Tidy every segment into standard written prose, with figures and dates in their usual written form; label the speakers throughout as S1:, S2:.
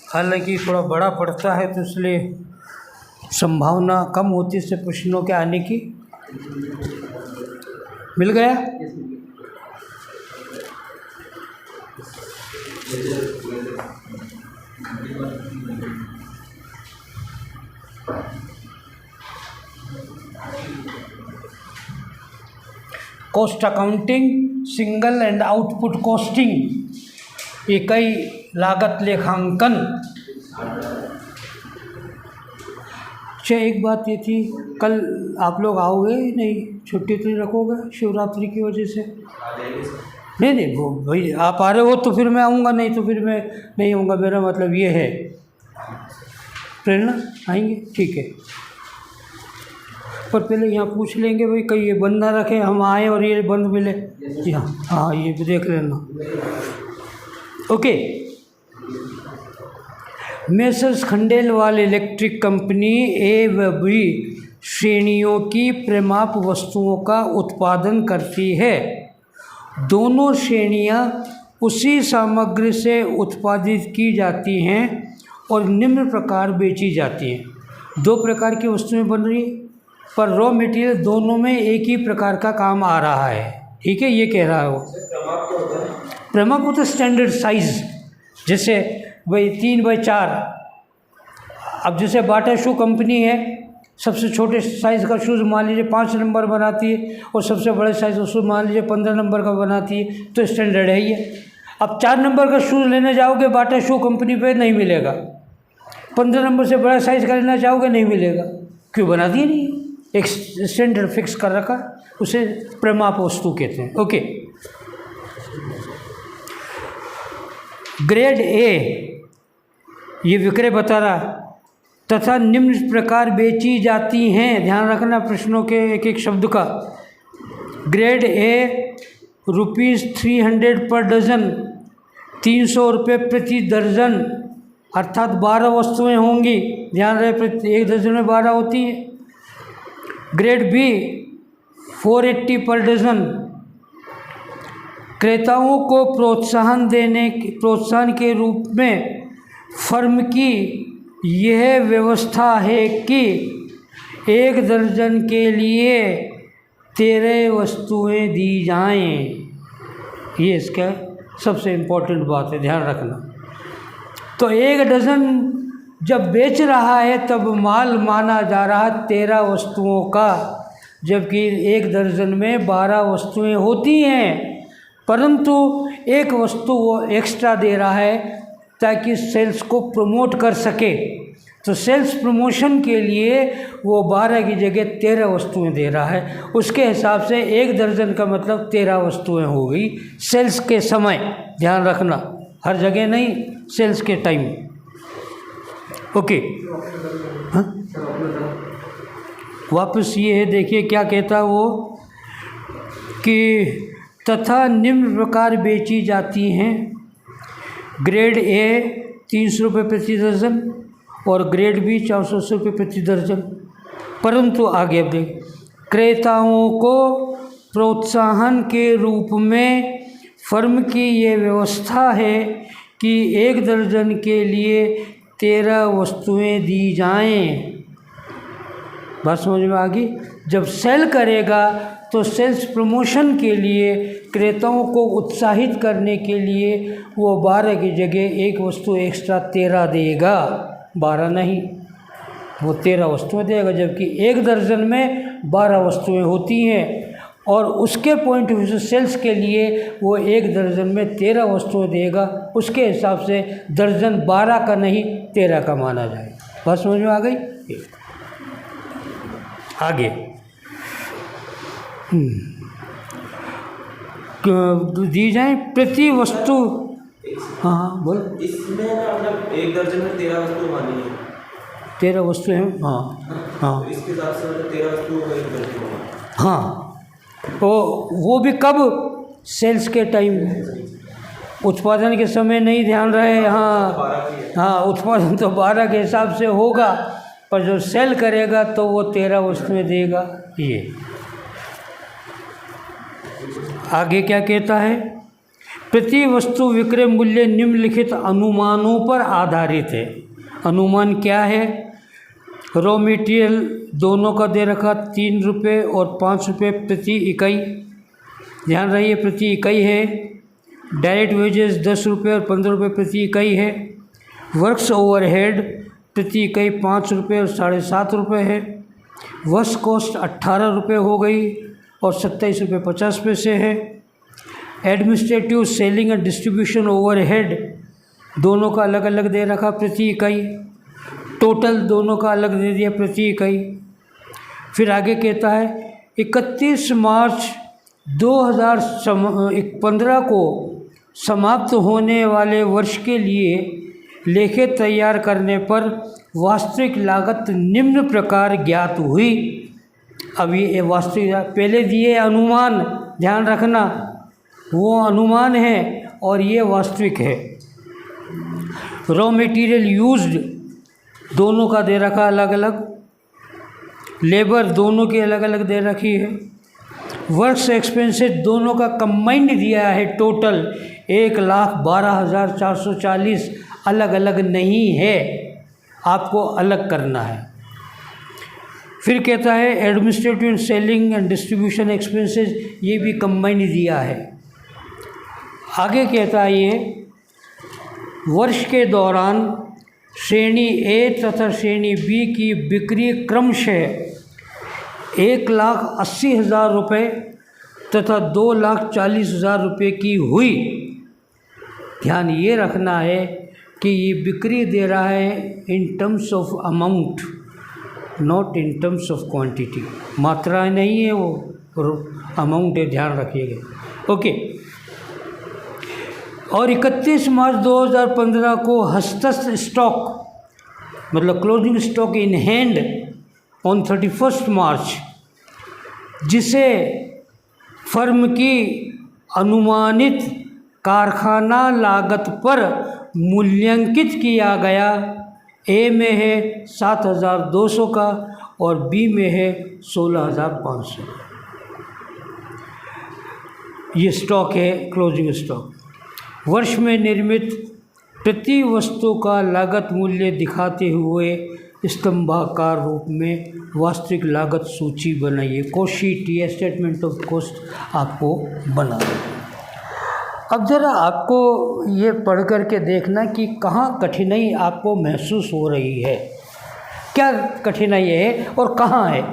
S1: हालांकि थोड़ा बड़ा पड़ता है तो इसलिए संभावना कम होती है इससे प्रश्नों के आने की। मिल गया? Cost accounting, single and output costing, इकाई लागत लेखांकन। अच्छा, एक बात ये थी, कल आप लोग आओगे नहीं? छुट्टी तो नहीं रखोगे शिवरात्रि की वजह से? नहीं वो भाई आप आ रहे हो तो फिर मैं आऊँगा, नहीं तो फिर मैं नहीं आऊँगा। मेरा मतलब ये है। प्रेरणा आएंगे? ठीक है, पर पहले यहाँ पूछ लेंगे भाई कहीं ये बंद ना रखे, हम आए और ये बंद मिले। जी हाँ हाँ, ये भी देख लेना। Okay. Messrs Khandelwal electric company A व बी श्रेणियों की परिमाप वस्तुओं का उत्पादन करती है। दोनों श्रेणियां उसी सामग्री से उत्पादित की जाती हैं और निम्न प्रकार बेची जाती हैं। दो प्रकार की वस्तुएं बन रही पर रॉ मटेरियल दोनों में एक ही प्रकार का काम आ रहा है। ठीक है, ये कह रहा है वो। परिमाप होता है स्टैंडर्ड साइज, जैसे भाई 3x4। अब जैसे बाटा शू कंपनी है, सबसे छोटे साइज़ का शूज़ मान लीजिए 5 नंबर बनाती है और सबसे बड़े साइज़ का शूज़ मान लीजिए 15 नंबर का बनाती है, तो स्टैंडर्ड है ये। अब 4 नंबर का शूज़ लेने जाओगे बाटा शू कंपनी पे नहीं मिलेगा, 15 नंबर से बड़ा साइज़ का लेना चाहोगे नहीं मिलेगा। क्यों? बना दिए नहीं, एक स्टैंडर्ड फिक्स कर रखा, उसे परिमाप वस्तु कहते हैं। ओके। ग्रेड ए ये विक्रय बता रहा तथा निम्न प्रकार बेची जाती हैं। ध्यान रखना प्रश्नों के एक एक शब्द का। ग्रेड ए ₹300 पर डजन, 300 रुपये प्रति दर्जन, अर्थात 12 वस्तुएं होंगी। ध्यान रहे, एक दर्जन में 12 होती है। ग्रेड बी 480 पर डजन। क्रेताओं को प्रोत्साहन के रूप में फर्म की यह व्यवस्था है कि 1 दर्जन के लिए 13 वस्तुएं दी जाएं। ये इसका सबसे इम्पोर्टेंट बात है, ध्यान रखना। तो 1 डजन जब बेच रहा है तब माल माना जा रहा है 13 वस्तुओं का, जबकि 1 दर्जन में 12 वस्तुएं होती हैं, परंतु एक वस्तु वो एक्स्ट्रा दे रहा है ताकि सेल्स को प्रमोट कर सके। तो सेल्स प्रमोशन के लिए वो 12 की जगह 13 वस्तुएं दे रहा है। उसके हिसाब से 1 दर्जन का मतलब 13 वस्तुएं हो गई सेल्स के समय। ध्यान रखना, हर जगह नहीं, सेल्स के टाइम। ओके। हाँ, वापस ये है, देखिए क्या कहता है वो कि तथा निम्न प्रकार बेची जाती हैं। ग्रेड ए 300 रुपये प्रति दर्जन और ग्रेड बी 480 रुपये प्रति दर्जन। परंतु आगे अब देख, क्रेताओं को प्रोत्साहन के रूप में फर्म की ये व्यवस्था है कि 1 दर्जन के लिए 13 वस्तुएं दी जाएं। बात समझ में आ गई? जब सेल करेगा तो सेल्स प्रमोशन के लिए, क्रेताओं को उत्साहित करने के लिए वो 12 की जगह 1 वस्तु एक्स्ट्रा 13 देगा, 12 नहीं, वो 13 वस्तुएं देगा। जबकि 1 दर्जन में 12 वस्तुएं होती हैं और उसके पॉइंट ऑफ व्यू से सेल्स के लिए वो 1 दर्जन में 13 वस्तुएं देगा। उसके हिसाब से दर्जन 12 का नहीं 13 का माना जाए। बात समझ में आ गई? आगे दी जाए प्रति वस्तु। हाँ हाँ बोल।
S2: इसमें मतलब 1 दर्जन में 13 वस्तु मानी है,
S1: 13 वस्तुएं हैं। हाँ हाँ,
S2: तो इसके हिसाब से 13 वस्तुओं का 1 दर्जन होगा।
S1: हाँ, तो वो भी कब? सेल्स के टाइम, उत्पादन के समय नहीं। ध्यान रहे। हाँ हाँ, उत्पादन तो 12 के हिसाब से होगा, पर जो सेल करेगा तो वो 13 वस्तुएं देगा। ये आगे क्या कहता है? प्रति वस्तु विक्रय मूल्य निम्नलिखित अनुमानों पर आधारित है। अनुमान क्या है? रॉ मटेरियल दोनों का दे रखा 3 रुपये और 5 रुपये प्रति इकाई, ध्यान रहिए प्रति इकाई है। डायरेक्ट वेजेस 10 रुपये और 15 रुपये प्रति इकाई है। वर्क्स ओवरहेड प्रति इकाई 5 रुपये और 7.5 रुपये है। वर्क्स कॉस्ट 18 रुपये हो गई और 27 रुपये 50 पैसे है। Administrative selling and distribution overhead दोनों का अलग अलग दे रखा प्रति इकाई। टोटल दोनों का अलग दे दिया प्रति इकाई। फिर आगे कहता है 31 मार्च 2015 को समाप्त होने वाले वर्ष के लिए लेखे तैयार करने पर वास्तविक लागत निम्न प्रकार ज्ञात हुई। अब ये वास्तविक पहले दिए अनुमान, ध्यान रखना, वो अनुमान है और ये वास्तविक है। रॉ मटेरियल यूज्ड दोनों का दे रखा अलग अलग, लेबर दोनों की अलग अलग दे रखी है। वर्क्स एक्सपेंसेस दोनों का कंबाइंड दिया है टोटल 1,12,440, अलग अलग नहीं है, आपको अलग करना है। फिर कहता है administrative selling and distribution expenses, ये भी कंबाइंड दिया है। आगे कहता है ये वर्ष के दौरान श्रेणी ए तथा श्रेणी बी की बिक्री क्रमशः 1,80,000 रुपये तथा 2,40,000 रुपये की हुई। ध्यान ये रखना है कि ये बिक्री दे रहा है in terms of amount, not in terms of quantity. मात्रा नहीं है वो, अमाउंट है, ध्यान रखिएगा। ओके। और 31 मार्च 2015 को हस्तस्थ स्टॉक मतलब closing stock in hand on 31 मार्च, जिसे फर्म की अनुमानित कारखाना लागत पर मूल्यांकित किया गया, ए में है 7,200 का और बी में है 16,500। ये स्टॉक है क्लोजिंग स्टॉक। वर्ष में निर्मित प्रति वस्तु का लागत मूल्य दिखाते हुए स्तंभाकार रूप में वास्तविक लागत सूची बनाइए। कॉस्ट शीट या स्टेटमेंट ऑफ कॉस्ट आपको बनाना। अब ज़रा आपको ये पढ़ कर के देखना कि कहाँ कठिनाई आपको महसूस हो रही है, क्या कठिनाई है और कहाँ है।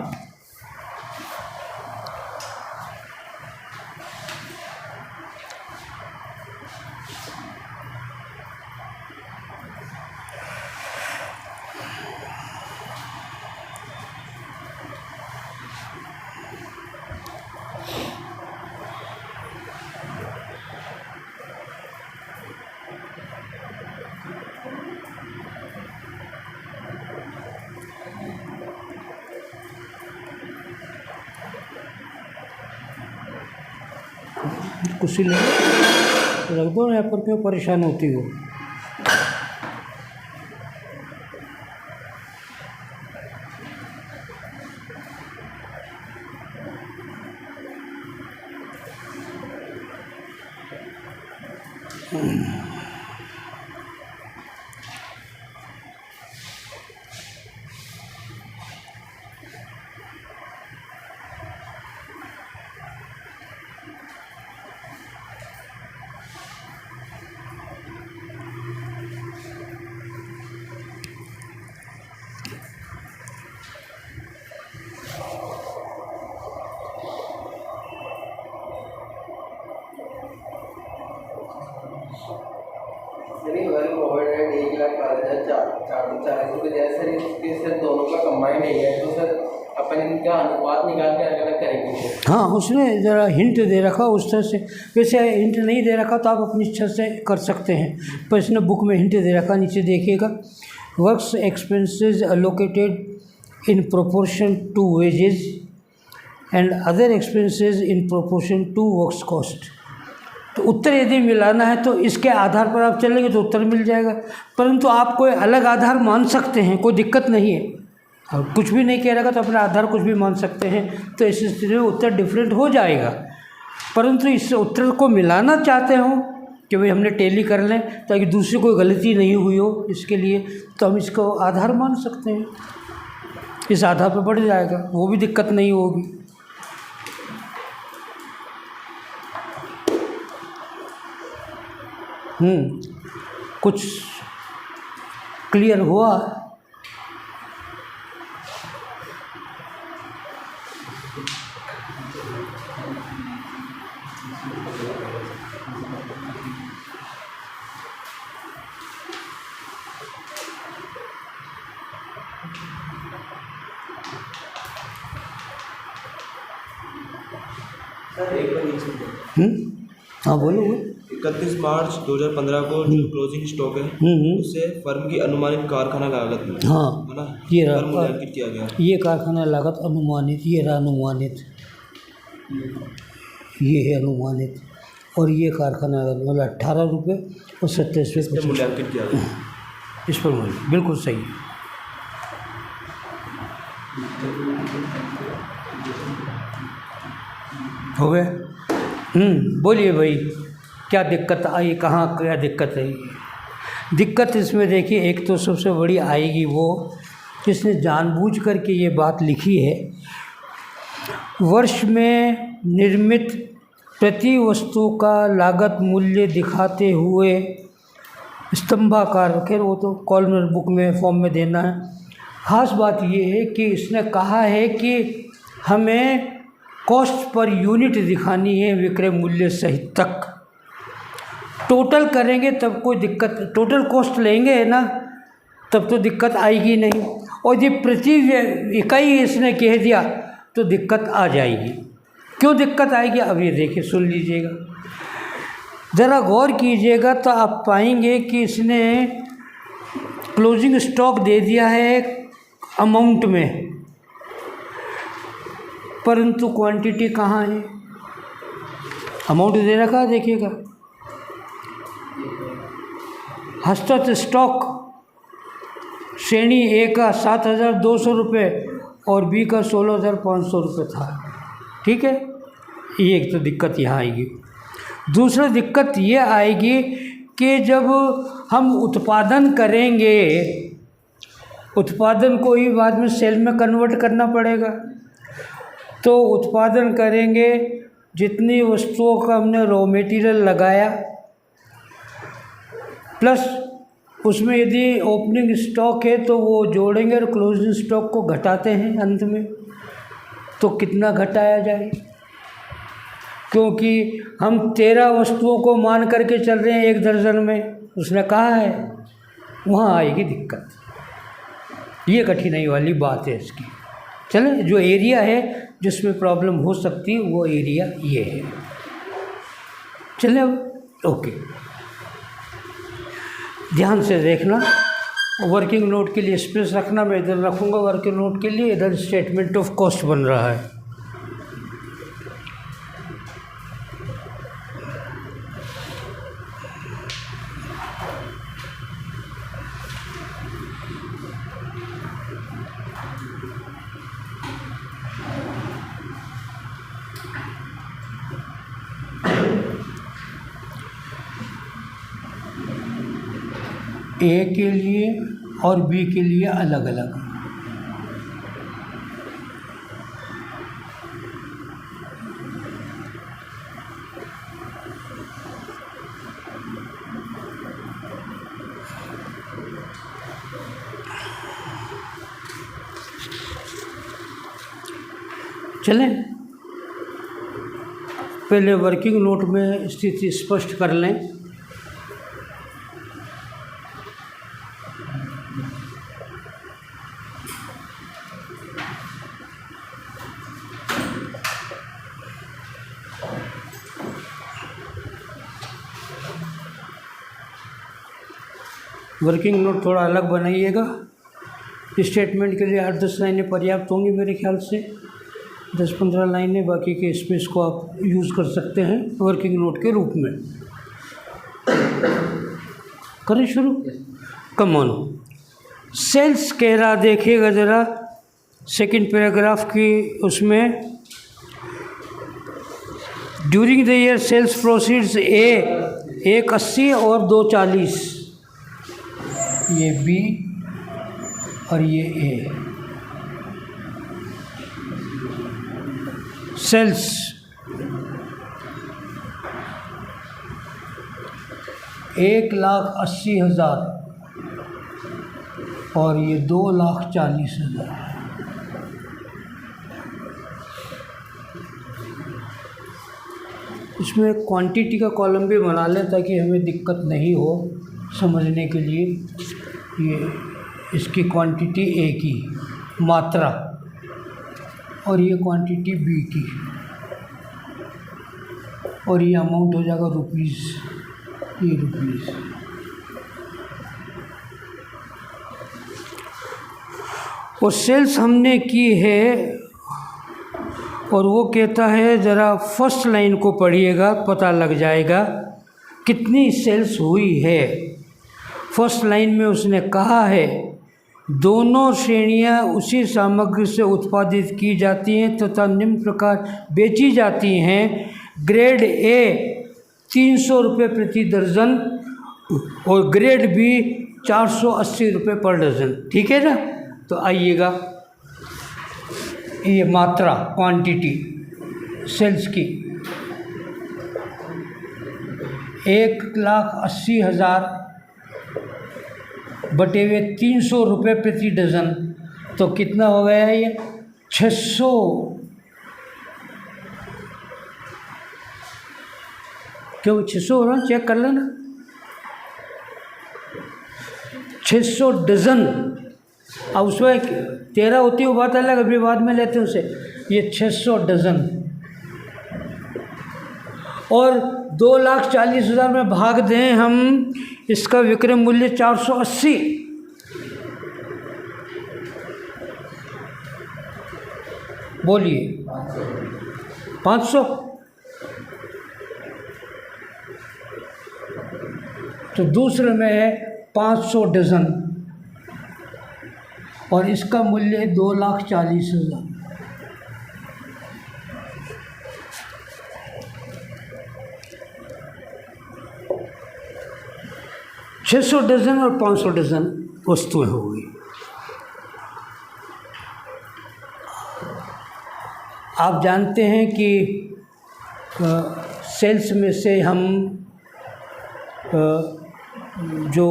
S1: कुछ नहीं रख दो, यहाँ पर क्यों परेशान होती हो। हाँ, उसने ज़रा हिंट दे रखा उस तरह से। वैसे हिंट नहीं दे रखा तो आप अपनी इच्छा से कर सकते हैं, पर इसने बुक में हिंट दे रखा, नीचे देखिएगा। Works expenses allocated in proportion to wages and other expenses in proportion to works cost. तो उत्तर यदि मिलाना है तो इसके आधार पर आप चलेंगे तो उत्तर मिल जाएगा, परंतु आप कोई अलग आधार मान सकते हैं, कोई दिक्कत नहीं है। और कुछ भी नहीं कह रहेगा तो अपना आधार कुछ भी मान सकते हैं, तो इस स्थिति में उत्तर डिफरेंट हो जाएगा। परंतु इस उत्तर को मिलाना चाहते हो कि भाई हमने टैली कर लें ताकि दूसरी कोई गलती नहीं हुई हो, इसके लिए तो हम इसको आधार मान सकते हैं, इस आधार पे बढ़ जाएगा, वो भी दिक्कत नहीं होगी। कुछ क्लियर हुआ?
S2: सर एक बार ये सुनिए।
S1: हाँ बोलो।
S2: 31 मार्च 2015 को जो क्लोजिंग स्टॉक है उससे फर्म की अनुमानित कारखाना लागत में
S1: हाँ
S2: है ना,
S1: ये
S2: पर
S1: रहा,
S2: मूल्यांकित किया गया।
S1: ये कारखाना लागत अनुमानित, ये रहा अनुमानित, ये है अनुमानित, और ये कारखाना लागत मतलब 18 रुपये और 27
S2: पर मूल्यांकित किया गया।
S1: इस पर मूल्य बिल्कुल सही है। हो गए? बोलिए भाई, क्या दिक्कत आई, कहाँ क्या दिक्कत आई? दिक्कत इसमें देखिए, एक तो सबसे बड़ी आएगी वो जिसने जानबूझ करके ये बात लिखी है, वर्ष में निर्मित प्रति वस्तु का लागत मूल्य दिखाते हुए स्तंभाकार, खैर वो तो कॉलम बुक में फॉर्म में देना है। खास बात ये है कि इसने कहा है कि हमें कॉस्ट पर यूनिट दिखानी है विक्रय मूल्य सहित तक। टोटल करेंगे तब कोई दिक्कत, टोटल कॉस्ट लेंगे ना तब तो दिक्कत आएगी नहीं, और ये प्रति इकाई इसने कह दिया तो दिक्कत आ जाएगी। क्यों दिक्कत आएगी? अब ये देखिए, सुन लीजिएगा, ज़रा गौर कीजिएगा तो आप पाएंगे कि इसने क्लोजिंग स्टॉक दे दिया है अमाउंट में, परंतु क्वांटिटी कहाँ है? अमाउंट दे रखा है, देखिएगा, हस्तगत स्टॉक श्रेणी ए का 7,200 रुपये और बी का 16,500 रुपये था। ठीक है, ये एक तो दिक्कत यहाँ आएगी। दूसरा दिक्कत ये आएगी कि जब हम उत्पादन करेंगे, उत्पादन को ही बाद में सेल में कन्वर्ट करना पड़ेगा, तो उत्पादन करेंगे, जितनी वस्तुओं का हमने रॉ मटेरियल लगाया प्लस उसमें यदि ओपनिंग स्टॉक है तो वो जोड़ेंगे और क्लोजिंग स्टॉक को घटाते हैं अंत में, तो कितना घटाया जाए? क्योंकि हम 13 वस्तुओं को मान करके चल रहे हैं 1 दर्जन में, उसने कहा है, वहाँ आएगी दिक्कत। ये कठिनाई वाली बात है इसकी। चले, जो एरिया है जिसमें प्रॉब्लम हो सकती है वो एरिया ये है। चले अब ओके, ध्यान से देखना, वर्किंग नोट के लिए स्पेस रखना, मैं इधर रखूँगा वर्किंग नोट के लिए, इधर स्टेटमेंट ऑफ कॉस्ट बन रहा है। ए के लिए और बी के लिए अलग अलग। चलें, पहले वर्किंग नोट में स्थिति स्पष्ट कर लें। वर्किंग नोट थोड़ा अलग बनाइएगा। स्टेटमेंट के लिए 8-10 लाइनें पर्याप्त होंगी मेरे ख्याल से, 10-15 लाइनें, बाकी के स्पेस को आप यूज़ कर सकते हैं वर्किंग नोट के रूप में। करें शुरू? Come on. सेल्स कह रहा, देखिएगा ज़रा सेकंड पैराग्राफ की, उसमें during the year sales proceeds A एक 80 और 2 40, ये बी और ये ए। सेल्स 1,80,000 और ये 2,40,000। इसमें क्वांटिटी का कॉलम भी बना लें ताकि हमें दिक्कत नहीं हो समझने के लिए। ये इसकी क्वांटिटी ए की मात्रा और ये क्वांटिटी बी की, और ये अमाउंट हो जाएगा रुपीज़, ये रुपीज़। और सेल्स हमने की है, और वो कहता है ज़रा फर्स्ट लाइन को पढ़िएगा, पता लग जाएगा कितनी सेल्स हुई है। फर्स्ट लाइन में उसने कहा है दोनों श्रेणियां उसी सामग्री से उत्पादित की जाती हैं तथा निम्न प्रकार बेची जाती हैं। ग्रेड ए 300 रुपये प्रति दर्जन और ग्रेड बी 480 रुपये पर डज़न। ठीक है ना। तो आइएगा, ये मात्रा क्वांटिटी सेल्स की 1,80,000 बटे हुए 300 रुपये प्रति डज़न, तो कितना हो गया ये 600। क्यों 600 हो रहा है, चेक कर लेना। 600 डज़न। अब उसमें 13 होती है वो बात अलग, अभी बाद में लेते हैं उसे। ये 600 डज़न और 2,40,000 में भाग दें हम, इसका विक्रय मूल्य 480। बोलिए 500। तो दूसरे में है 500 डज़न और इसका मूल्य है 2,40,000। छः 600 डज़न और 500 डज़न वस्तुएं हो गई। आप जानते हैं कि सेल्स में से हम जो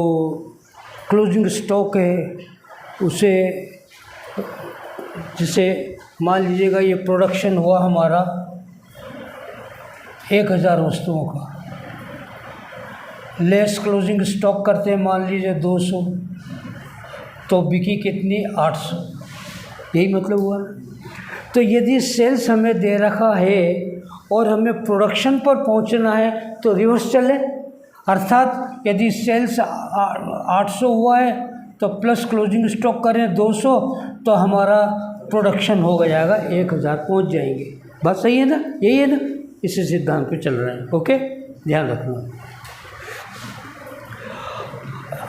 S1: क्लोजिंग स्टॉक है उसे, जैसे मान लीजिएगा ये प्रोडक्शन हुआ हमारा 1,000 वस्तुओं का, लेस क्लोजिंग स्टॉक करते हैं मान लीजिए 200, तो बिकी कितनी 800। यही मतलब हुआ ना। तो यदि सेल्स हमें दे रखा है और हमें प्रोडक्शन पर पहुंचना है तो रिवर्स चले, अर्थात यदि सेल्स 800 हुआ है तो प्लस क्लोजिंग स्टॉक करें 200 तो हमारा प्रोडक्शन हो जाएगा 1,000, पहुंच जाएंगे। बात सही है ना, यही है ना, इसी सिद्धांत पे चल रहे हैं। ओके, ध्यान रखना।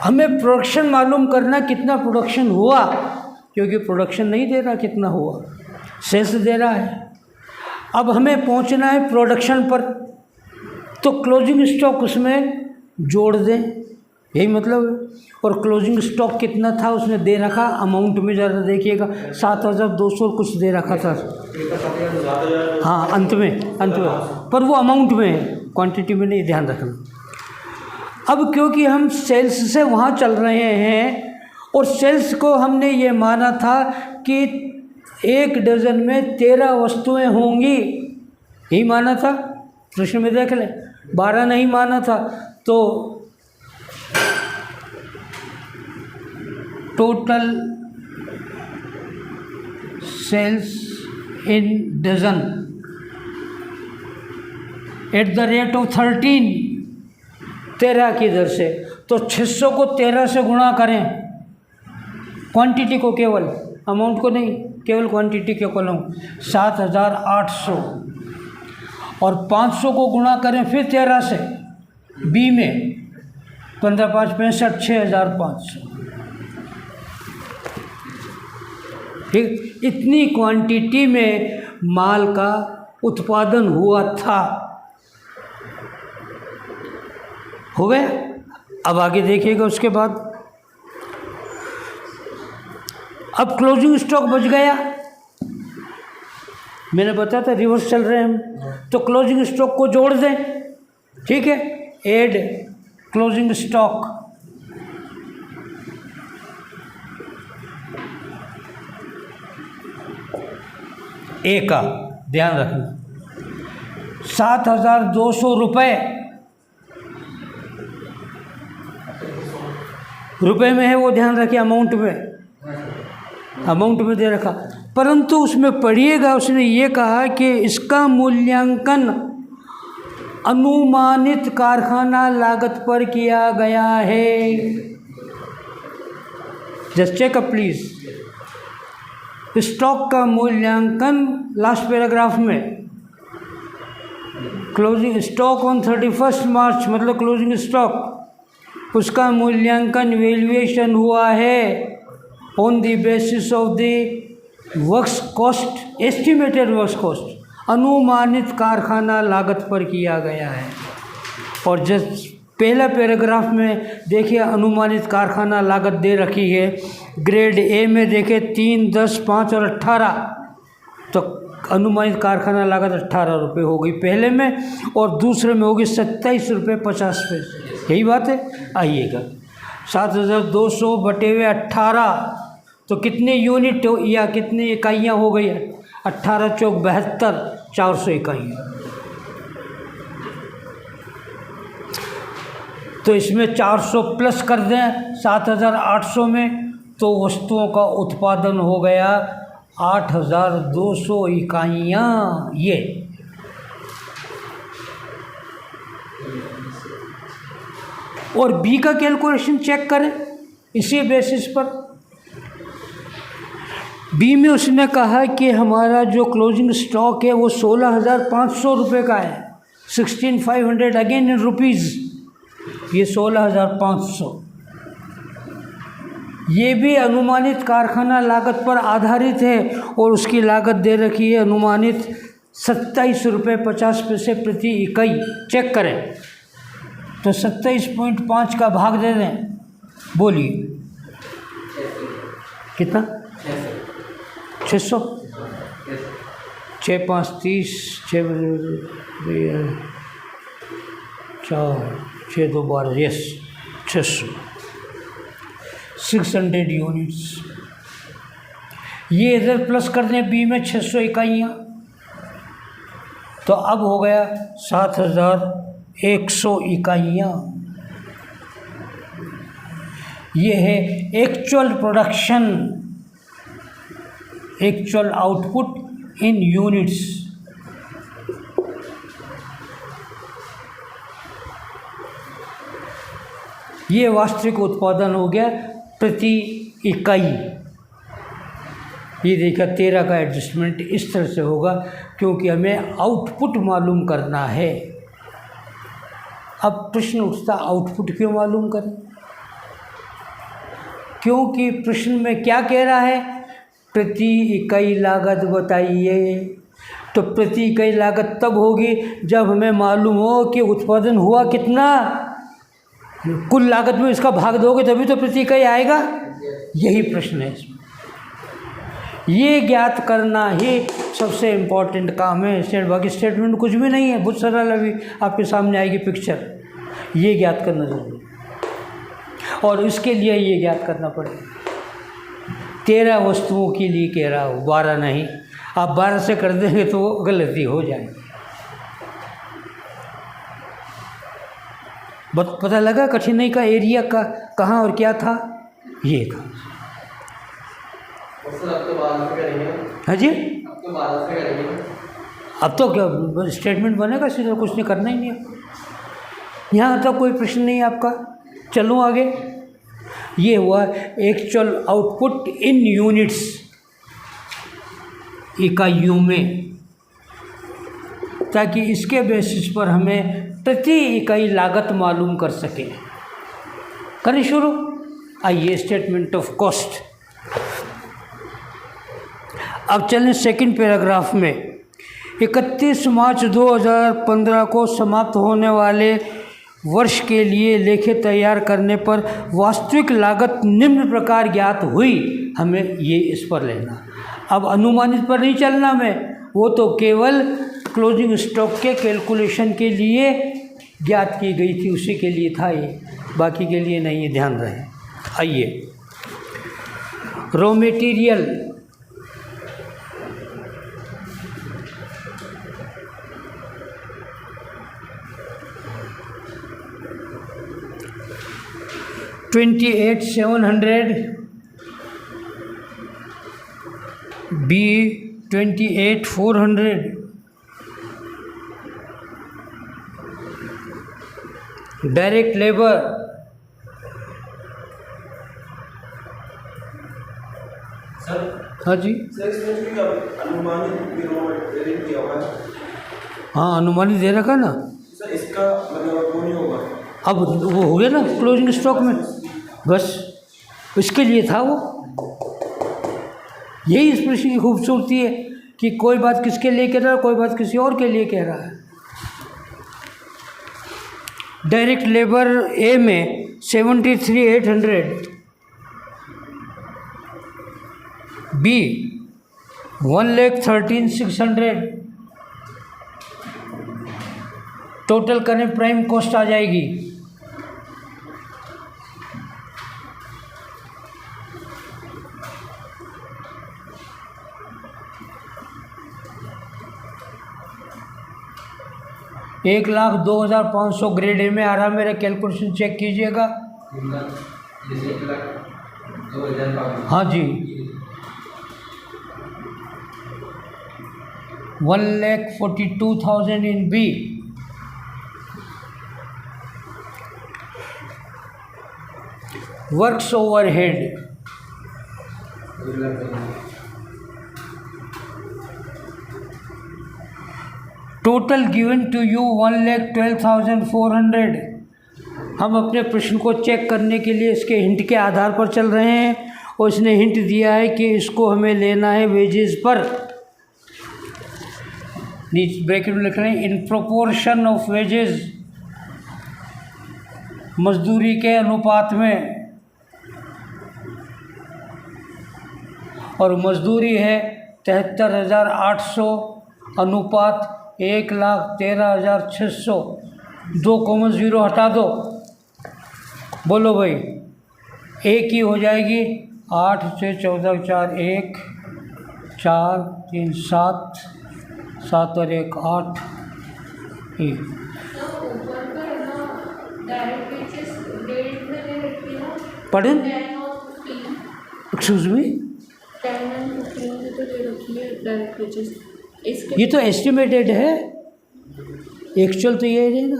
S1: हमें प्रोडक्शन मालूम करना कितना प्रोडक्शन हुआ, क्योंकि प्रोडक्शन नहीं दे रहा कितना हुआ, सेल्स दे रहा है। अब हमें पहुंचना है प्रोडक्शन पर, तो क्लोजिंग स्टॉक उसमें जोड़ दें, यही मतलब है। और क्लोजिंग स्टॉक कितना था उसने दे रखा, अमाउंट में ज़्यादा देखिएगा 7,200 कुछ दे रखा था। हाँ, अंत में पर वो अमाउंट में है, क्वांटिटी में नहीं, ध्यान रखना। अब क्योंकि हम सेल्स से वहाँ चल रहे हैं और सेल्स को हमने ये माना था कि 1 डज़न में 13 वस्तुएं होंगी, यही माना था। प्रश्न में देख लें, 12 नहीं माना था। तो total sales in dozen at the rate of 13 की दर से, तो 600 को 13 से गुणा करें, क्वांटिटी को, केवल अमाउंट को नहीं, केवल क्वांटिटी के कॉलम 7,800, और 500 को गुणा करें फिर 13 से, बी में 15 5 65 6,500। ठीक, इतनी क्वांटिटी में माल का उत्पादन हुआ था। हो गया। अब आगे देखिएगा उसके बाद, अब क्लोजिंग स्टॉक बच गया, मैंने बताया था रिवर्स चल रहे हैं हम, तो क्लोजिंग स्टॉक को जोड़ दें, ठीक है। ऐड क्लोजिंग स्टॉक, ए का ध्यान रखना 7,200 रुपये में है, वो ध्यान रखिए, अमाउंट में दे रखा, परंतु उसमें पढ़िएगा उसने ये कहा कि इसका मूल्यांकन अनुमानित कारखाना लागत पर किया गया है। Just check up please, stock का मूल्यांकन लास्ट पैराग्राफ में, क्लोजिंग स्टॉक ऑन 31 मार्च मतलब क्लोजिंग स्टॉक, उसका मूल्यांकन वैल्यूएशन हुआ है on the basis of the works cost, estimated works cost, अनुमानित कारखाना लागत पर किया गया है। और जस्ट पहला पैराग्राफ में देखिए अनुमानित कारखाना लागत दे रखी है, ग्रेड ए में देखे 3, 10, 5 और 18, तो अनुमानित कारखाना लागत 18 रुपये हो गई पहले में, और दूसरे में होगी 27 रुपये 50 पैसे। यही बात है, आइएगा 7,200 बटे हुए 18, तो कितने यूनिट या कितनी इकाइयाँ हो गई है? 18 चौक 72, 400 इकाइयाँ। तो इसमें 400 प्लस कर दें 7,800 में, तो वस्तुओं का उत्पादन हो गया 8,200 इकाइयाँ। ये और बी का कैलकुलेशन चेक करें इसी बेसिस पर। बी में उसने कहा कि हमारा जो क्लोजिंग स्टॉक है वो 16,500 रुपये का है, 16,500 अगेन इन रुपीज़, ये 16,500। ये भी अनुमानित कारखाना लागत पर आधारित है और उसकी लागत दे रखी है अनुमानित 27 रुपये 50 पैसे प्रति इकाई। चेक करें तो 27.5 का भाग दे दें, बोलिए कितना? 600, 6 5 30, 6 4 6 2 12, यस 600 यूनिट्स। ये इधर प्लस कर दें बी में 600 इकाइयाँ, तो अब हो गया 7,100 इकाइयाँ। ये है एक्चुअल प्रोडक्शन, एक्चुअल आउटपुट इन यूनिट्स। ये वास्तविक उत्पादन हो गया प्रति इकाई। ये देखा 13 का एडजस्टमेंट इस तरह से होगा क्योंकि हमें आउटपुट मालूम करना है। अब प्रश्न उठता आउटपुट क्यों मालूम करें? क्योंकि प्रश्न में क्या कह रहा है? प्रति इकाई लागत बताइए। तो प्रति इकाई लागत तब होगी जब हमें मालूम हो कि उत्पादन हुआ कितना। कुल लागत में इसका भाग दोगे तभी तो प्रति इकाई आएगा। यही प्रश्न है इसमें। ये ज्ञात करना ही सबसे इम्पोर्टेंट काम है। बाकी स्टेटमेंट कुछ भी नहीं है, बहुत सरल। अभी आपके सामने आएगी पिक्चर। ये ज्ञात करना जरूरी है और इसके लिए ये ज्ञात करना पड़ेगा। 13 वस्तुओं के लिए कह रहा हूँ, 12 नहीं। आप 12 से कर देंगे तो गलती हो जाएगी। पता लगा कठिनाई का एरिया का कहाँ और क्या था? ये था। हाँ जी, अब तो क्या स्टेटमेंट बनेगा सीधा, कुछ नहीं करना ही नहीं है। यहाँ तक कोई प्रश्न नहीं है आपका। चलो आगे। ये हुआ एक्चुअल आउटपुट इन यूनिट्स, इकाइयों में, ताकि इसके बेसिस पर हमें प्रति इकाई लागत मालूम कर सके। करें शुरू। आइए स्टेटमेंट ऑफ कॉस्ट। अब चलें सेकंड पैराग्राफ में। 31 मार्च 2015 को समाप्त होने वाले वर्ष के लिए लेखे तैयार करने पर वास्तविक लागत निम्न प्रकार ज्ञात हुई, हमें ये इस पर लेना। अब अनुमानित पर नहीं चलना मैं, वो तो केवल क्लोजिंग स्टॉक के कैलकुलेशन के लिए ज्ञात की गई थी, उसी के लिए था ये, बाकी के लिए नहीं है, ध्यान रहे। आइए, raw material $28,700 B 28,400 direct labour
S2: sir
S1: हाँ जी,
S2: सर इसमें भी अनुमानित रेट दिया हुआ है।
S1: हाँ अनुमानित दे रखा ना
S2: सर इसका मतलब वो नहीं होगा।
S1: अब वो हो गया ना क्लोजिंग स्टॉक में, बस उसके लिए था वो। यही इस प्रश्न की खूबसूरती है कि कोई बात किसके लिए कह रहा है, कोई बात किसी और के लिए कह रहा है। डायरेक्ट लेबर ए में 73,800, बी 1,13,600, टोटल करें प्राइम कॉस्ट आ जाएगी 1,02,500। ग्रेड ए में आ रहा, मेरा कैलकुलेशन चेक कीजिएगा। हाँ जी, 1,42,000 in B, works overhead total given to you 1,12,400। हम अपने प्रश्न को चेक करने के लिए इसके हिंट के आधार पर चल रहे हैं और इसने हिंट दिया है कि इसको हमें लेना है वेजेस पर। नीचे ब्रैकेट में लिख रहे हैं इन प्रोपोर्शन ऑफ वेजेस, मजदूरी के अनुपात में, और मजदूरी है 73,800 अनुपात 1,13,600। 2,0 हटा दो, बोलो भाई, एक ही हो जाएगी। 8 से 14 4 1 4 3 7 7 और 1 8 1। पढ़ें, एक्सक्यूज मी, ये तो एस्टिमेटेड है, एक्चुअल तो ये है ना।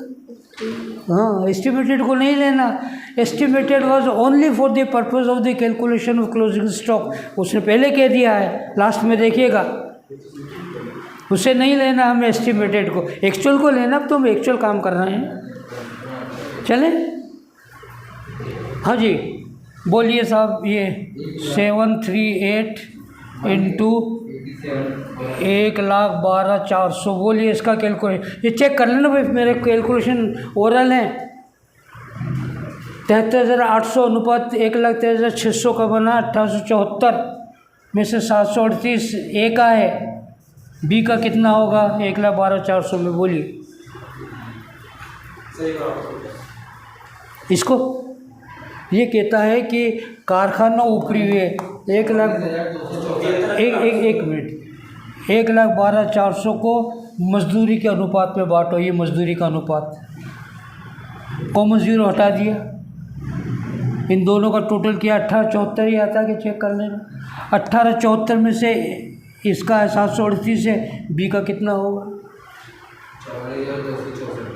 S1: हाँ, एस्टिमेटेड को नहीं लेना। Estimated was only for the purpose of the calculation of closing stock. उसने पहले कह दिया है, लास्ट में देखिएगा, उसे नहीं लेना हमें एस्टिमेटेड को, एक्चुअल को लेना। अब तो हम एक्चुअल काम कर रहे हैं, चलें। हाँ जी, बोलिए साहब। ये 738 इंटू 1,12,400, बोलिए इसका कैलकुलेशन। ये चेक कर लेना भाई, मेरे कैलकुलेशन ओरल हैं। 73,800 अनुपात 1,13,600 का बना 1874 में से 738 ए का है, बी का कितना होगा 1,12,400 में, बोलिए इसको। ये कहता है कि कारखाना ऊपरी हुए 1,12,400 को मजदूरी के अनुपात में बांटो। ये मजदूरी का अनुपात, कॉमन 0 हटा दिया, इन दोनों का टोटल किया 1874 ही आता है कि चेक कर लेना। 1874 में से इसका है 738 है, बी का कितना होगा,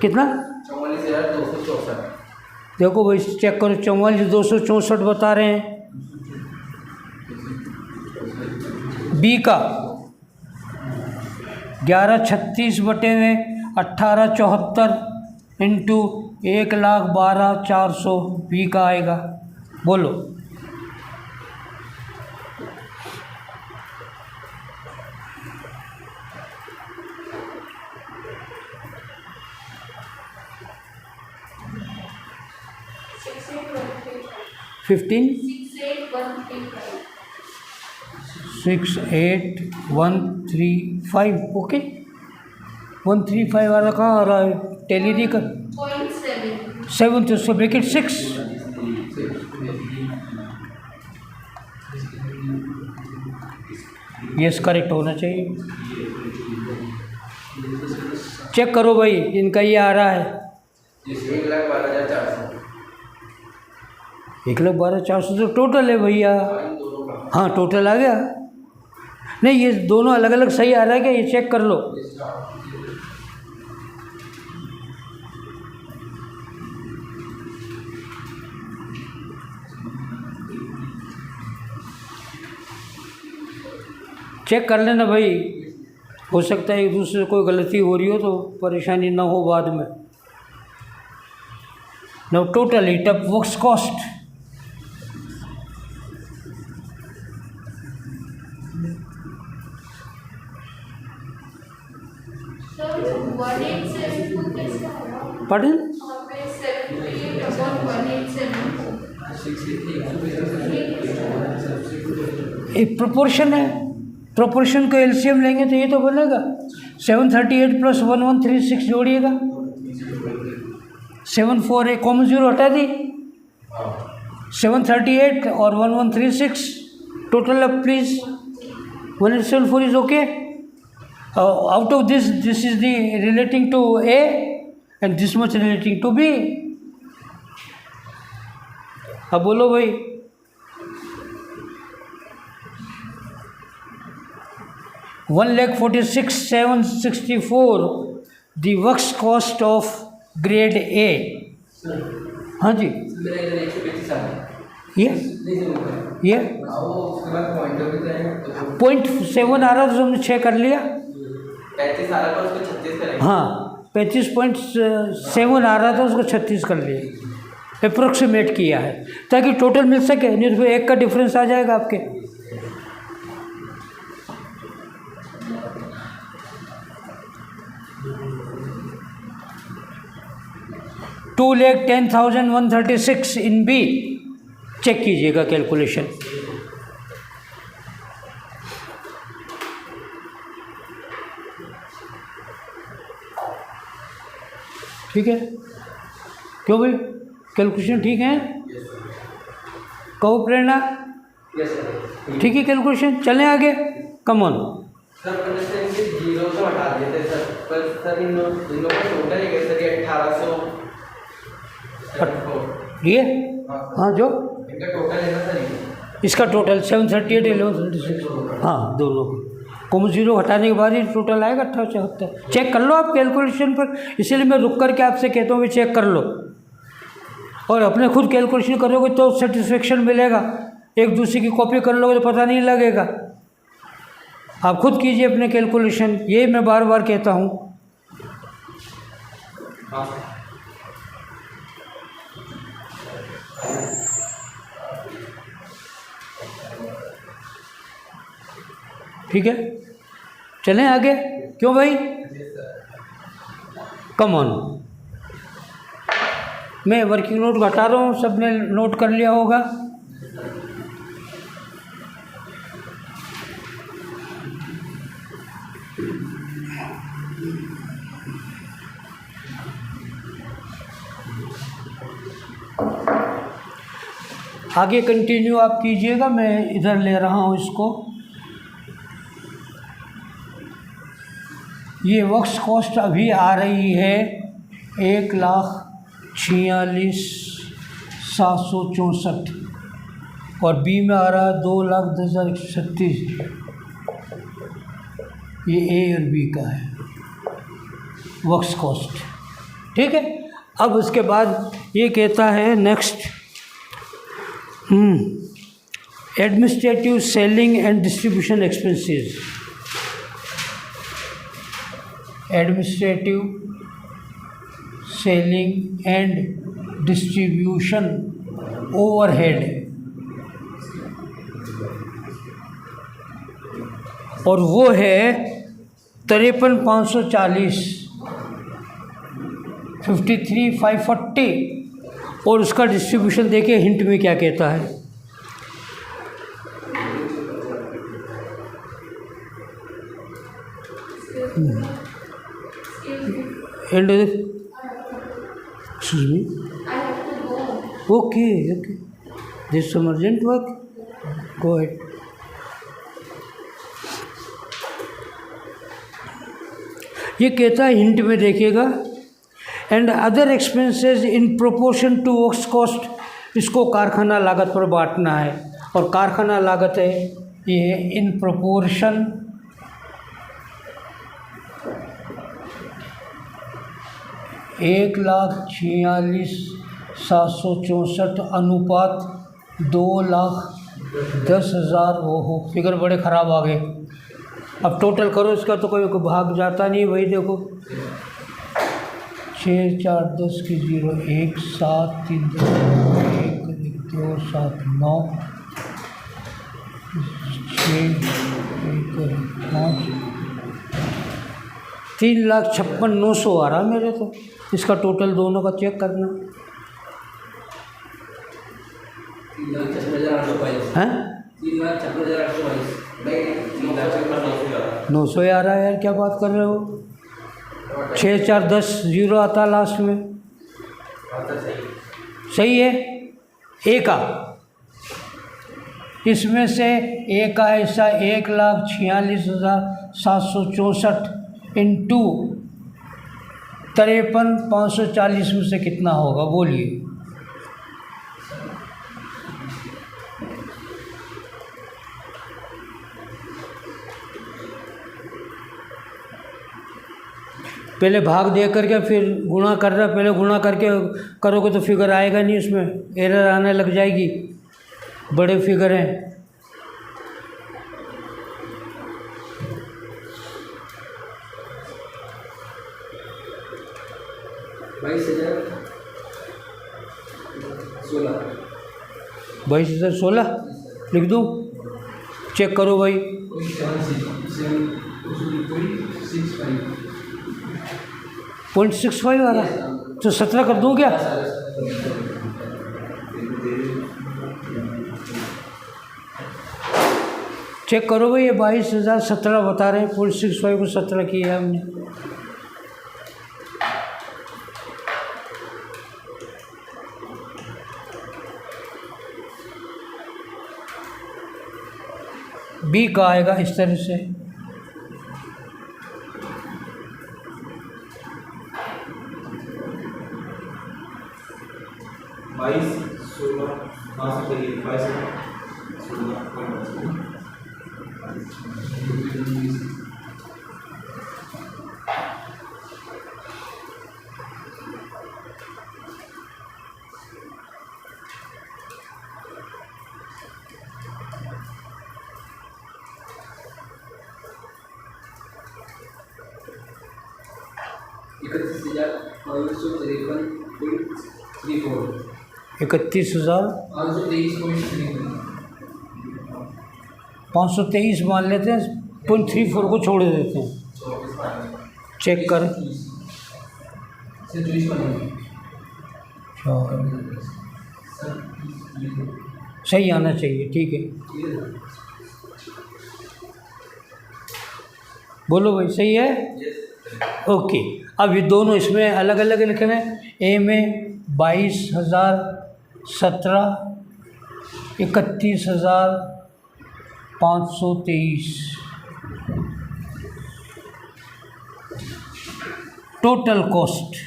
S1: कितना,
S3: 44,264।
S1: देखो भाई चेक करो, 44,264 बता रहे हैं। बी का 1136 बटे में 1874 इंटू 1,12,400 बी का आएगा, बोलो। 15
S3: 68
S1: 68135 ओके 135 वाला कहाँ आ रहा है टैली नहीं कर 7 तो उसको ब्रैकेट 6 यस करेक्ट होना चाहिए। चेक करो भाई इनका ये आ रहा है 1,12,400 तो टोटल है भैया। हाँ टोटल आ गया। नहीं ये दोनों अलग अलग सही आ रहा है क्या ये चेक कर लो। चेक कर लेना भाई, हो सकता है एक दूसरे से कोई गलती हो रही हो तो परेशानी ना हो बाद में। Now total it up works cost pardon एक प्रोपोर्शन है, प्रोपोर्शन को एलसीएम लेंगे तो ये तो बनेगा 738 प्लस 1136 जोड़िएगा 748 कॉमन जीरो हटा दी 738 और 1136 total up please 1874 is okay. Out of this is the relating to A and this much relating to B. अब बोलो भाई 1,46,764 the works cost of grade A। हाँ जी ये 0.7 आ रहा था, हमने 6 कर लिया।
S3: 35 आ रहा था उसको 36 करेंगे।
S1: हाँ 35.7 आ रहा था उसको 36 कर लिया, अप्रोक्सीमेट किया है ताकि टोटल मिल सके, नहीं तो एक का डिफरेंस आ जाएगा आपके। $2,10,136 इन बी। चेक कीजिएगा कैलकुलेशन। ठीक है क्यों भाई कैलकुलेशन ठीक है? कहो प्रेरणा ठीक है कैलकुलेशन। चलें आगे कम ऑन।
S3: सर जीरो तो हटा देते सर, पर सर इन दोनों का टोटल ही सर ये 1800
S1: ये हाँ जो
S3: इनका टोटल है ना सर
S1: इसका टोटल 738 1136 हाँ दोनों कॉमन जीरो हटाने के बाद ही टोटल आएगा 1874। चेक कर लो आप कैलकुलेशन पर, इसीलिए मैं रुक करके आपसे कहता हूँ कि चेक कर लो और अपने खुद कैलकुलेशन करोगे तो सेटिस्फेक्शन मिलेगा। एक दूसरे की कॉपी कर लोगे तो पता नहीं लगेगा। आप खुद कीजिए अपने कैलकुलेशन, ये मैं बार बार कहता हूँ। ठीक है चलें आगे। क्यों भाई कम ऑन। मैं वर्किंग नोट घटा रहा हूँ, सबने नोट कर लिया होगा। आगे कंटिन्यू आप कीजिएगा, मैं इधर ले रहा हूँ इसको। ये वर्क्स कॉस्ट अभी आ रही है 1,46,764 और बी में आ रहा है 2,10,136। ये ए और बी का है वर्क्स कॉस्ट। ठीक है अब उसके बाद ये कहता है next administrative selling and distribution expenses. Administrative selling and distribution overhead और वो है 53,540 53,540 और उसका डिस्ट्रीब्यूशन देखिए हिंट में क्या कहता है। And excuse me, okay okay, this urgent work, go ahead. ये कहता है हिंट में देखिएगा, and other expenses in proportion to works cost, इसको कारखाना लागत पर बांटना है, और कारखाना लागत है ये इन प्रोपोर्शन $1,46,764 अनुपात 2,10,000। ओहो, फिगर बड़े ख़राब आ गए। अब टोटल करो इसका तो कोई भाग जाता नहीं। वही देखो 6 4 10 की 0 1 7 3 1 2 7 9 6 1 5 3,56,900 आ रहा मेरे तो। इसका टोटल दोनों का चेक करना है। 900 आ रहा है यार, क्या बात कर रहे हो। 6 4 10 0 आता लास्ट में, सही है। ए का इसमें से ए का हिस्सा 1,46,764 इंटू 53,540 में से कितना होगा बोलिए। पहले भाग दे करके फिर गुणा कर रहा, पहले गुणा करके करोगे तो फिगर आएगा नहीं, उसमें एरर आने लग जाएगी, बड़े फिगर हैं। बाईस हज़ार 16 लिख दूँ, चेक करो भाई। 0.65 आ रहा, तो 17 कर दूँ क्या। चेक करो भाई, ये 22,017 बता रहे हैं, 0.65 को 17 किया है हमने। बी का आएगा इस तरह से। इकतीस हजार 523 मान लेते हैं, 0.34 को छोड़ देते हैं। चेक कर, सही आना चाहिए, ठीक है। बोलो भाई, सही है, ओके। अब ये दोनों इसमें अलग अलग लिखे हैं। ए में 22,017, 31,523 टोटल कॉस्ट।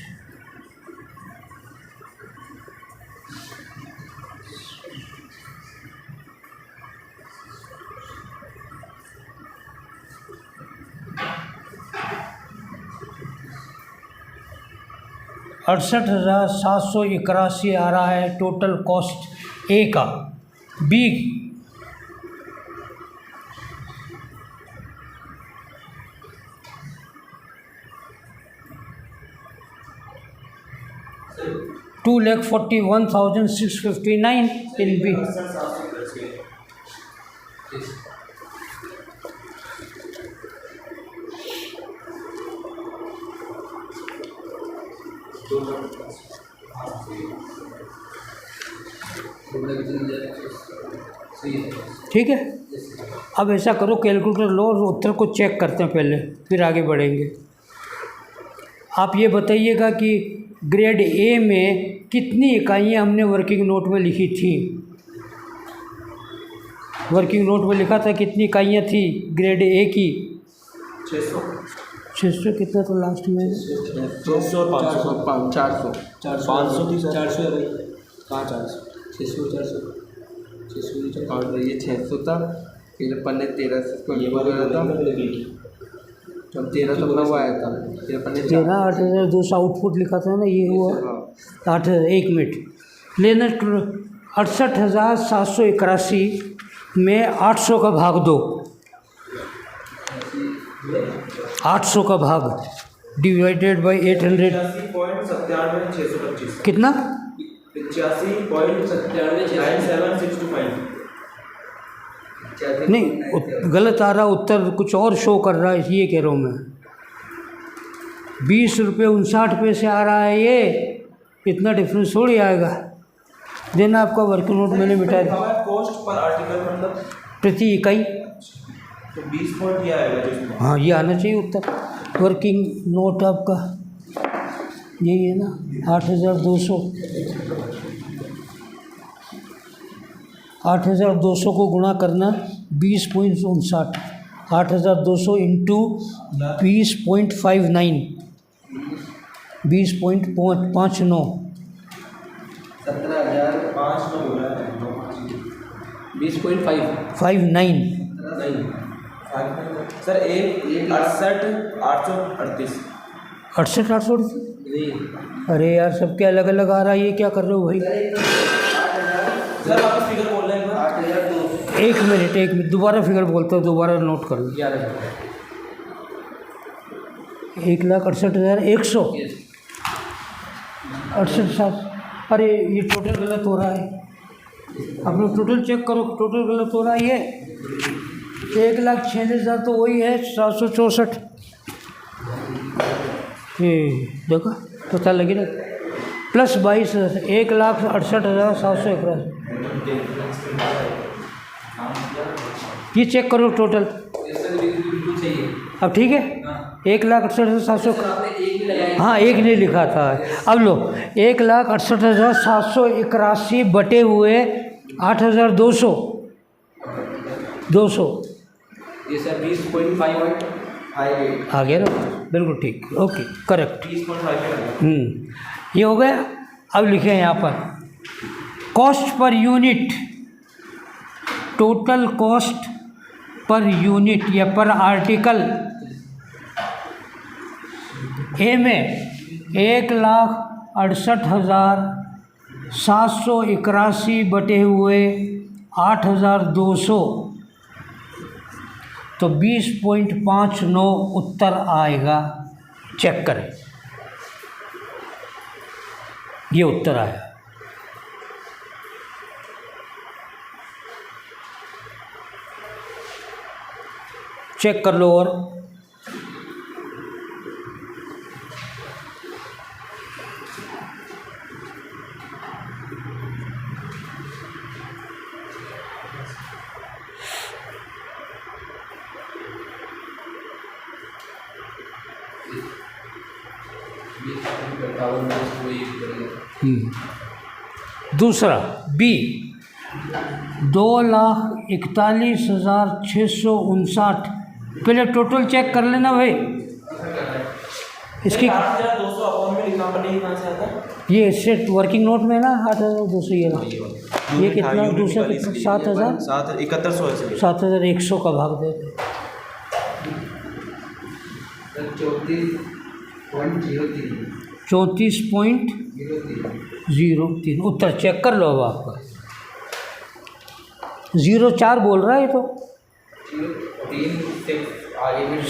S1: $68,781 आ रहा है टोटल कॉस्ट ए का। B $2,41,659 in B. ठीक है। अब ऐसा करो, कैलकुलेटर लो और उत्तर को चेक करते हैं पहले, फिर आगे बढ़ेंगे। आप ये बताइएगा कि ग्रेड ए में कितनी इकाइयाँ हमने वर्किंग नोट में लिखी थी? वर्किंग नोट में लिखा था कितनी इकाइयाँ थी ग्रेड ए की? 600 कितना तो लास्ट में
S2: 600 और 500
S3: 400
S2: 500 थी सर।
S3: 400 है भाई, कहाँ 400? 600 400 600 और ये 600 था, फिर अपन ने 1300 को ये वाला था, जब 1300 अपना वो आया था, फिर अपन ने
S1: 8,200 आउटपुट लिखा था ना, ये हुआ 8,000। 1 मिनट लेना, 68,781 में 800 का भाग दो, 800 का भाग डिवाइडेड बाई 800
S2: 85.97
S1: कितना?
S2: 85.97
S1: नहीं गलत आ रहा उत्तर, कुछ और शो कर रहा है, ये कह रहा हूँ मैं। 20 रुपये 59 पैसे आ रहा है, ये इतना डिफरेंस थोड़ी आएगा। देना आपका वर्किंग नोट मैंने मिटा दिया।
S2: कॉस्ट पर आर्टिकल मतलब
S1: प्रति इकाई,
S2: तो 20 पॉइंट ये आएगा जिसमें।
S1: हाँ ये आना चाहिए उत्तर। वर्किंग नोट आपका यही है ना, 8,200। 8,200 को गुणा करना 20.59, 8,200 इंटू 20.59, 20.59
S3: 17,500
S1: 59
S3: नहीं
S2: सर 68,838
S1: 68,800।
S3: नहीं
S1: अरे यार सबके अलग अलग आ रहा है, ये क्या कर रहे हो भाई?
S2: सर वापस फिगर बोल रहे हैं
S3: 8,200
S1: एक मिनट दोबारा फिगर बोलता हूँ, दोबारा नोट कर लो। 1,68,100 68,700। अरे ये टोटल गलत हो रहा है, आप लोग टोटल चेक करो, टोटल गलत हो रहा है। ये 1,46,000 तो वही है 764। ये देखो पता लगे ना, प्लस 22,000, 1,68,781। ये चेक करो टोटल। अब ठीक है, 1,68,700। हाँ एक नहीं लिखा था। अब लो 1,68,781 बटे हुए 8,200 200
S3: ये सर 20.58
S1: आ गया ना, बिल्कुल ठीक, ओके करेक्ट।
S2: 20.58
S1: ये हो गया। अब लिखे हैं यहाँ पर cost per unit, total cost per unit या पर आर्टिकल ए में 1,68,781 बटे हुए 8,200, तो 20.59 उत्तर आएगा। चेक करें, ये उत्तर आया। चेक कर लो। और दूसरा बी 2,41,659। पहले टोटल चेक कर लेना भाई। इसकी
S2: 8,200 अकाउंट में लिखना पड़ेगा, कहाँ से आता है?
S1: ये सेट वर्किंग नोट में ना 8,200 ये ना, ये कितना दूसरा कितना 7,000
S2: 7,100 है
S1: 7,100 का भाग दे। 34.03 उत्तर चेक कर लो। अब आपका 0,4 बोल रहा है, ये तो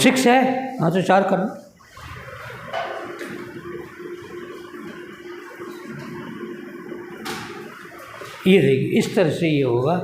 S1: 6 है। हाँ तो 4 करना। ये देखिए इस तरह से ये होगा।